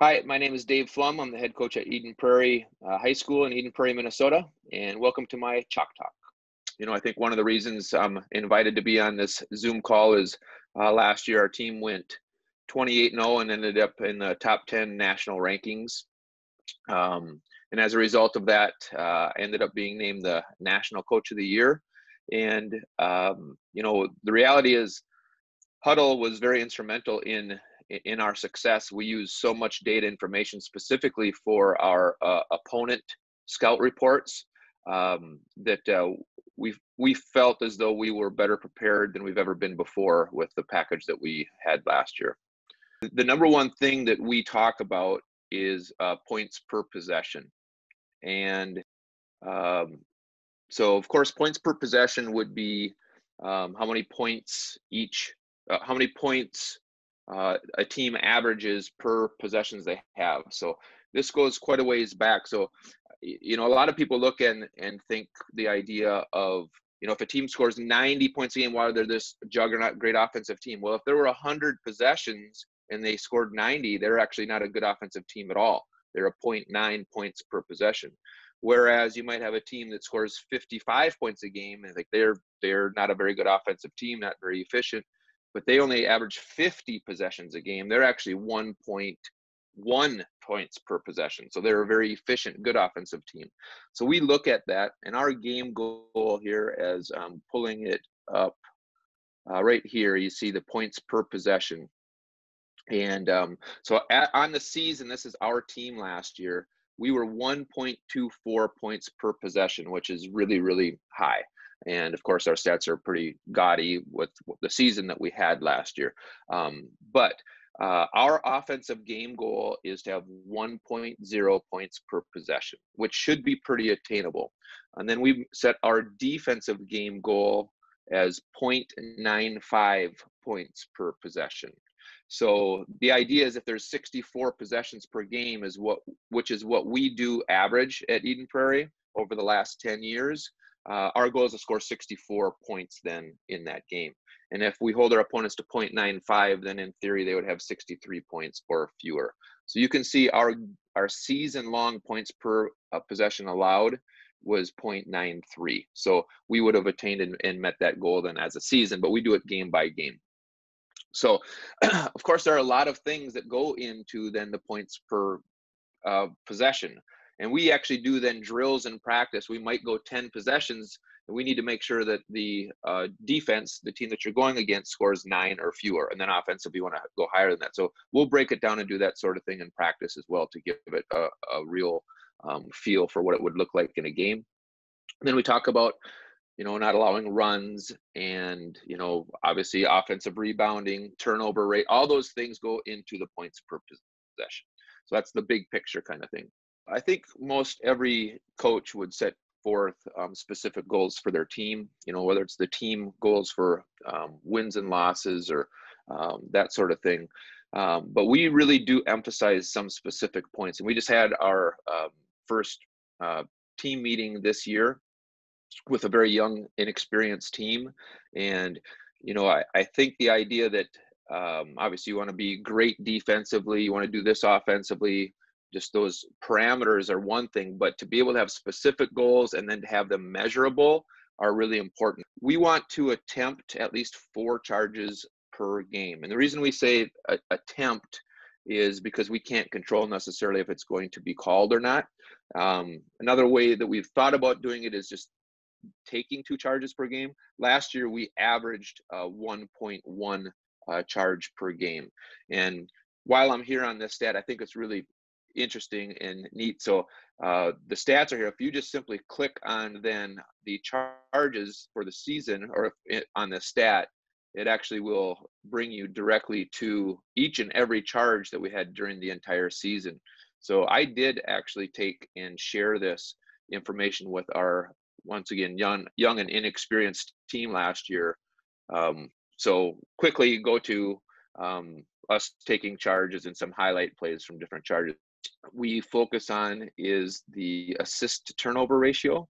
Hi, my name is Dave Flom. I'm the head coach at Eden Prairie High School in Eden Prairie, Minnesota, and welcome to my Chalk Talk. I think one of the reasons I'm invited to be on this Zoom call is last year our team went 28-0 and ended up in the top 10 national rankings. And as a result of that, I ended up being named the National Coach of the Year. And, the reality is Hudl was very instrumental in our success. We use so much data information specifically for our opponent scout reports that we felt as though we were better prepared than we've ever been before with the package that we had last year. The number one thing that we talk about is points per possession. And so of course, points per possession would be how many points a team averages per possessions they have. So this goes quite a ways back. So, a lot of people look and think the idea of, if a team scores 90 points a game, why they're this juggernaut, great offensive team. Well, if there were 100 possessions and they scored 90, they're actually not a good offensive team at all. They're a 0.9 points per possession. Whereas you might have a team that scores 55 points a game and they're not a very good offensive team, not very efficient, but they only average 50 possessions a game. They're actually 1.1 points per possession. So they're a very efficient, good offensive team. So we look at that, and our game goal here, as I'm pulling it up right here, you see the points per possession. And on the season, this is our team last year, we were 1.24 points per possession, which is really, really high. And of course, our stats are pretty gaudy with the season that we had last year. But our offensive game goal is to have 1.0 points per possession, which should be pretty attainable. And then we set our defensive game goal as 0.95 points per possession. So the idea is if there's 64 possessions per game which is what we do average at Eden Prairie over the last 10 years, our goal is to score 64 points then in that game. And if we hold our opponents to 0.95, then in theory, they would have 63 points or fewer. So you can see our season-long points per possession allowed was 0.93. So we would have attained and met that goal then as a season, but we do it game by game. So, of course, there are a lot of things that go into then the points per possession. And we actually do then drills in practice. We might go 10 possessions, and we need to make sure that the defense, the team that you're going against, scores 9 or fewer. And then offensively, you want to go higher than that. So we'll break it down and do that sort of thing in practice as well to give it a real feel for what it would look like in a game. And then we talk about not allowing runs and, obviously offensive rebounding, turnover rate, all those things go into the points per possession. So that's the big picture kind of thing. I think most every coach would set forth specific goals for their team, whether it's the team goals for wins and losses or that sort of thing. But we really do emphasize some specific points. And we just had our first team meeting this year with a very young, inexperienced team. And, I think the idea that obviously you want to be great defensively, you want to do this offensively, just those parameters are one thing, but to be able to have specific goals and then to have them measurable are really important. We want to attempt at least 4 charges per game. And the reason we say attempt is because we can't control necessarily if it's going to be called or not. Another way that we've thought about doing it is just taking 2 charges per game. Last year, we averaged 1.1 charge per game. And while I'm here on this stat, I think it's really interesting and neat. So the stats are here. If you just simply click on then the charges for the season or on the stat, it actually will bring you directly to each and every charge that we had during the entire season. So I did actually take and share this information with our, once again, young and inexperienced team last year. So quickly go to us taking charges and some highlight plays from different charges. We focus on is the assist to turnover ratio.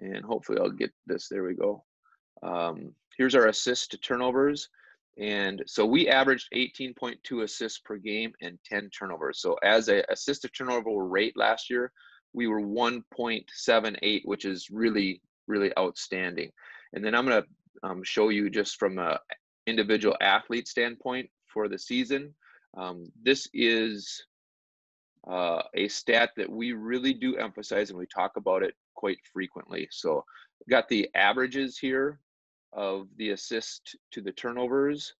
And hopefully I'll get this. There we go. Here's our assist to turnovers. And so we averaged 18.2 assists per game and 10 turnovers. So as a assist to turnover rate last year, we were 1.78, which is really, really outstanding. And then I'm going to show you just from a individual athlete standpoint for the season. This is a stat that we really do emphasize, and we talk about it quite frequently. So got the averages here of the assist to the turnovers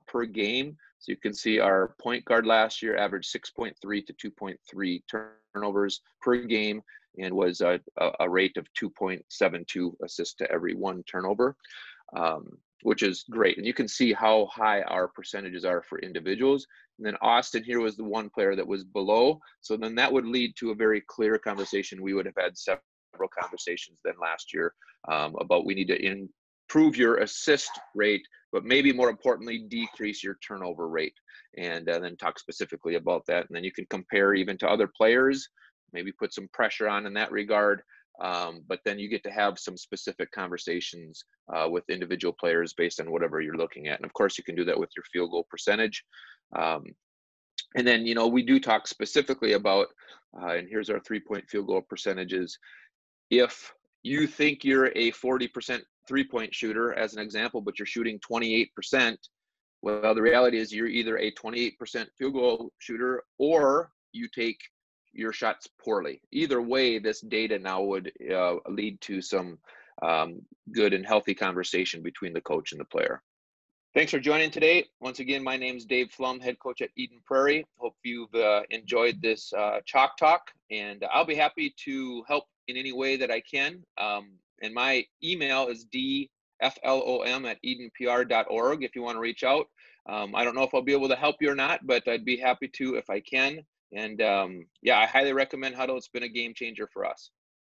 per game. So you can see our point guard last year averaged 6.3 to 2.3 turnovers per game, and was a rate of 2.72 assists to every one turnover, which is great. And you can see how high our percentages are for individuals. And then Austin here was the one player that was below. So then that would lead to a very clear conversation. We would have had several conversations then last year about we need to improve your assist rate, but maybe more importantly, decrease your turnover rate. And then talk specifically about that. And then you can compare even to other players, maybe put some pressure on in that regard. But then you get to have some specific conversations with individual players based on whatever you're looking at. And of course, you can do that with your field goal percentage. And then, you know, we do talk specifically about, and here's our 3-point field goal percentages. If you think you're a 40% 3-point shooter, as an example, but you're shooting 28%, well, the reality is you're either a 28% field goal shooter or you take your shots poorly. Either way, this data now would lead to some good and healthy conversation between the coach and the player. Thanks for joining today. Once again, my name's Dave Flom, head coach at Eden Prairie. Hope you've enjoyed this Chalk Talk, and I'll be happy to help in any way that I can. And my email is dflom@edenpr.org if you want to reach out. I don't know if I'll be able to help you or not, but I'd be happy to if I can. And yeah, I highly recommend Hudl. It's been a game changer for us.